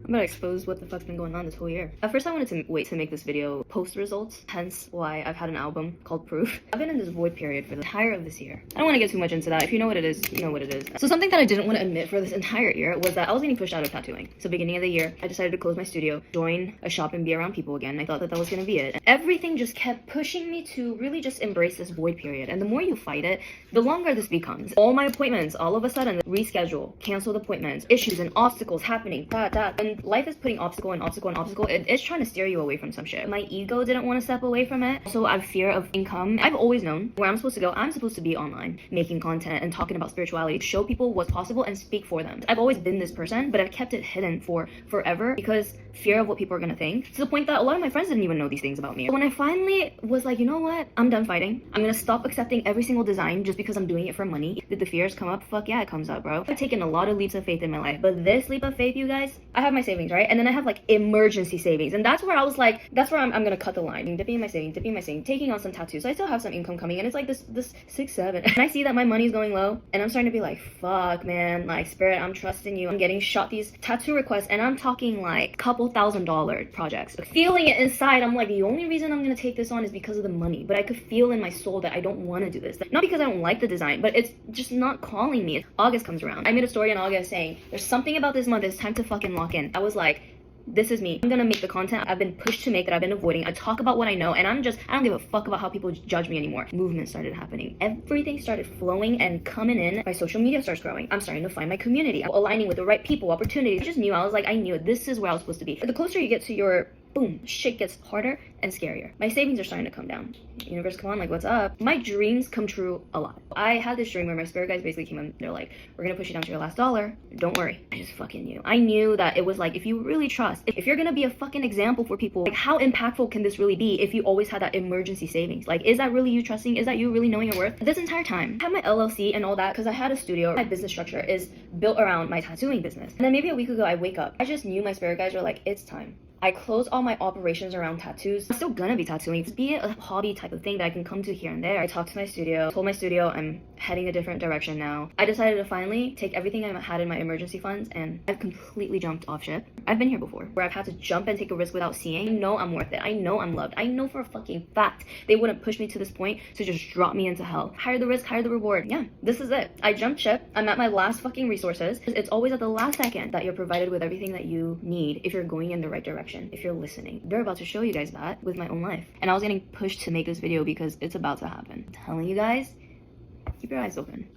I'm gonna expose what the fuck's been going on this whole year. At first I wanted to wait to make this video post results, hence why I've had an album called Proof. I've been in this void period for the entire of this year. I don't want to get too much into that. If you know what it is, you know what it is. So something that I didn't want to admit for this entire year was that I was getting pushed out of tattooing. So beginning of the year, I decided to close my studio, join a shop and be around people again. I thought that that was gonna be it. And everything just kept pushing me to really just embrace this void period. And the more you fight it, the longer this becomes. All my appointments, all of a sudden, reschedule, canceled appointments, issues and obstacles happening, and life is putting obstacle and obstacle and obstacle. It's trying to steer you away from some shit. My ego didn't want to step away from it. So I have fear of income. I've always known where I'm supposed to go. I'm supposed to be online, making content and talking about spirituality, show people what's possible and speak for them. I've always been this person, but I've kept it hidden for forever because fear of what people are gonna think, to the point that a lot of my friends didn't even know these things about me. When I finally was like, you know what, I'm done fighting. I'm gonna stop accepting every single design just because I'm doing it for money. Did the fears come up? Fuck yeah, it comes up, bro. I've taken a lot of leaps of faith in my life, but this leap of faith, you guys, I have my savings, right? And then I have like emergency savings, and that's where I was like, that's where I'm gonna cut the line. Dipping in my savings, taking on some tattoos. So I still have some income coming, and it's like this 6, 7, and I see that my money's going low, and I'm starting to be like, fuck, man, like, Spirit, I'm trusting you. I'm getting shot these tattoo requests, and I'm talking like couple $1,000 projects. Feeling it inside, I'm like, the only reason I'm gonna take this on is because of the money, but I could feel in my soul that I don't want to do this. Not because I don't like the design, but it's just not calling me. August comes around. I made a story in August saying, there's something about this month, it's time to fucking lock in. I was like, this is me. I'm gonna make the content I've been pushed to make, that I've been avoiding. I talk about what I know, and I don't give a fuck about how people judge me anymore. Movement started happening. Everything started flowing and coming in. My social media starts growing. I'm starting to find my community. I'm aligning with the right people, opportunities. I just knew, I knew this is where I was supposed to be. The closer you get to your boom, shit gets harder and scarier. My savings are starting to come down. Universe, come on, like, what's up? My dreams come true a lot. I had this dream where my spirit guides basically came in, they're like, we're gonna push you down to your last dollar. Don't worry. I just fucking knew. I knew that it was like, if you really trust, if you're gonna be a fucking example for people, like, how impactful can this really be if you always had that emergency savings? Like, is that really you trusting? Is that you really knowing your worth? This entire time, I had my LLC and all that because I had a studio. My business structure is built around my tattooing business. And then maybe a week ago, I wake up. I just knew my spirit guides were like, it's time. I close all my operations around tattoos. I'm still gonna be tattooing. Be it a hobby type of thing that I can come to here and there. I talked to my studio, told my studio I'm heading a different direction now. I decided to finally take everything I had in my emergency funds, and I've completely jumped off ship. I've been here before, where I've had to jump and take a risk without seeing. I know I'm worth it. I know I'm loved. I know for a fucking fact they wouldn't push me to this point to just drop me into hell. Higher the risk, higher the reward. Yeah, this is it. I jumped ship. I'm at my last fucking resources. It's always at the last second that you're provided with everything that you need if you're going in the right direction, if you're listening. They're about to show you guys that with my own life. And I was getting pushed to make this video because it's about to happen. I'm telling you guys, keep your eyes open.